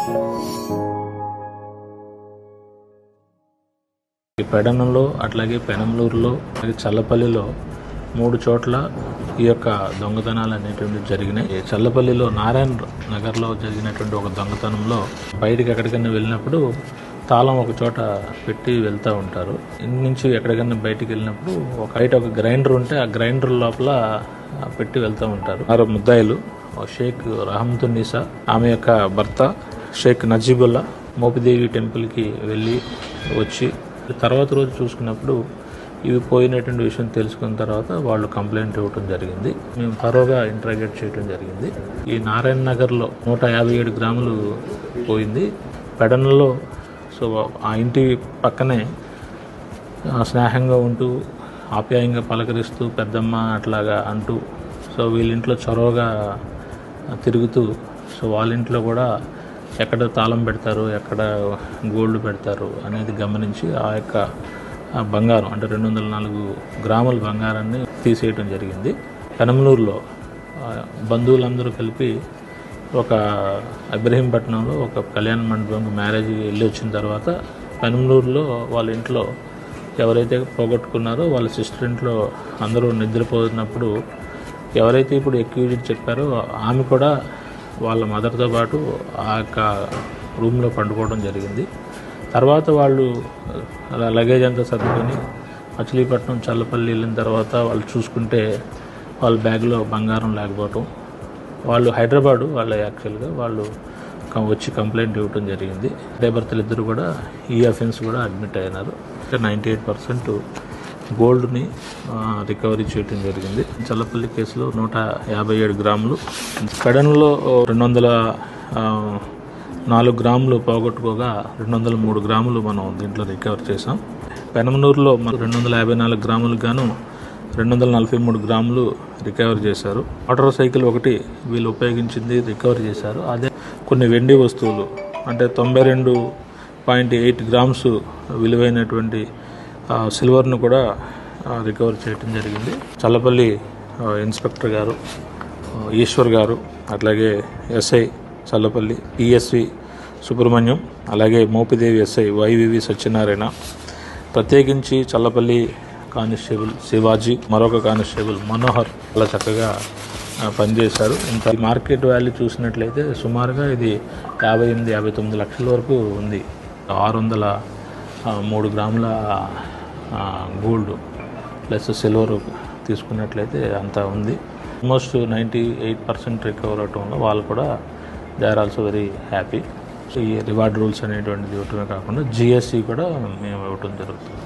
ఈ పెడనంలో అట్లాగే పెనంలూరులో చల్లపల్లిలో 3 చోట్ల ఈ యొక్క దొంగతనాలు అనేటువంటివి జరిగినాయి. చల్లపల్లిలో నారాయణ నగర్లో జరిగినటువంటి ఒక దొంగతనంలో బయటికి ఎక్కడికైనా వెళ్ళినప్పుడు తాళం ఒక చోట పెట్టి వెళ్తూ ఉంటారు. ఇంటి నుంచి ఎక్కడికైనా బయటికి వెళ్ళినప్పుడు బయట ఒక గ్రైండర్ ఉంటే ఆ గ్రైండర్ లోపల పెట్టి వెళ్తూ ఉంటారు. 6 ముద్దాయిలు షేక్ రహమతున్నీసా, ఆమె యొక్క భర్త షేక్ నజీబుల్లా మోపిదేవి టెంపుల్కి వెళ్ళి వచ్చి తర్వాత రోజు చూసుకున్నప్పుడు ఇవి పోయినటువంటి విషయం తెలుసుకున్న తర్వాత వాళ్ళు కంప్లైంట్ ఇవ్వడం జరిగింది. మేము త్వరగా ఇంట్రాగేట్ చేయడం జరిగింది. ఈ నారాయణ నగర్లో 157 గ్రాములు పోయింది. పెడనలో సో ఆ ఇంటి పక్కనే స్నేహంగా ఉంటూ ఆప్యాయంగా పలకరిస్తూ పెద్దమ్మ అట్లాగా అంటూ సో వీళ్ళింట్లో చొరవగా తిరుగుతూ సో వాళ్ళ ఇంట్లో కూడా ఎక్కడ తాళం పెడతారు, ఎక్కడ గోల్డ్ పెడతారు అనేది గమనించి ఆ యొక్క బంగారం అంటే 204 గ్రాముల బంగారాన్ని తీసేయడం జరిగింది. పెనంలూరులో బంధువులందరూ కలిపి ఒక ఇబ్రహీంపట్నంలో ఒక కళ్యాణ మండపంకి మ్యారేజ్కి వెళ్ళి వచ్చిన తర్వాత పెనంలూరులో వాళ్ళ ఇంట్లో ఎవరైతే పోగొట్టుకున్నారో వాళ్ళ సిస్టర్ ఇంట్లో అందరూ నిద్రపోతున్నప్పుడు ఎవరైతే ఇప్పుడు ఎక్యూజ్డ్ చెప్పారో ఆమె కూడా వాళ్ళ మదర్తో పాటు ఆ యొక్క రూమ్లో పండుకోవడం జరిగింది. తర్వాత వాళ్ళు లగేజ్ అంతా సర్దుకొని మచిలీపట్నం చల్లపల్లి వెళ్ళిన తర్వాత వాళ్ళు చూసుకుంటే వాళ్ళ బ్యాగ్లో బంగారం లేకపోవటం, వాళ్ళు హైదరాబాదు వాళ్ళు యాక్చువల్గా వాళ్ళు వచ్చి కంప్లైంట్ ఇవ్వడం జరిగింది. భర్తలు ఇద్దరు కూడా ఈ అఫెన్స్ కూడా అడ్మిట్ అయినారు. 98% గోల్డ్ని రికవరీ చేయడం జరిగింది. చల్లపల్లి కేసులో 157 గ్రాములు, పెడన్లో 204 గ్రాములు పోగొట్టుకోగా 203 గ్రాములు మనం దీంట్లో రికవర్ చేసాం. పెనమనూరులో 254 గ్రాములకు గాను 243 గ్రాములు రికవర్ చేశారు. మోటార్ సైకిల్ ఒకటి వీళ్ళు ఉపయోగించింది రికవర్ చేశారు. అదే కొన్ని వెండి వస్తువులు అంటే 92.8 గ్రామ్స్ విలువైనటువంటి సిల్వర్ను కూడా రికవర్ చేయడం జరిగింది. చల్లపల్లి ఇన్స్పెక్టర్ గారు ఈశ్వర్ గారు, అట్లాగే ఎస్ఐ చల్లపల్లి పిఎస్వి సుబ్రహ్మణ్యం, అలాగే మోపిదేవి ఎస్ఐ వైవివి సత్యనారాయణ, ప్రత్యేకించి చల్లపల్లి కానిస్టేబుల్ శివాజీ, మరొక కానిస్టేబుల్ మనోహర్ అలా చక్కగా పనిచేశారు. ఇంత మార్కెట్ వాల్యూ చూసినట్లయితే సుమారుగా ఇది 58-59 లక్షల వరకు ఉంది. 603 గ్రాముల గోల్డ్ ప్లస్ సిల్వర్ తీసుకున్నట్లయితే అంతా ఉంది. ఆల్మోస్ట్ 98% రికవర్ అవటంలో వాళ్ళు కూడా they are also very happy. So ఈ రివార్డ్ రూల్స్ అనేటువంటిది ఇవ్వటమే కాకుండా జిఎస్సి కూడా మేము ఇవ్వటం జరుగుతుంది.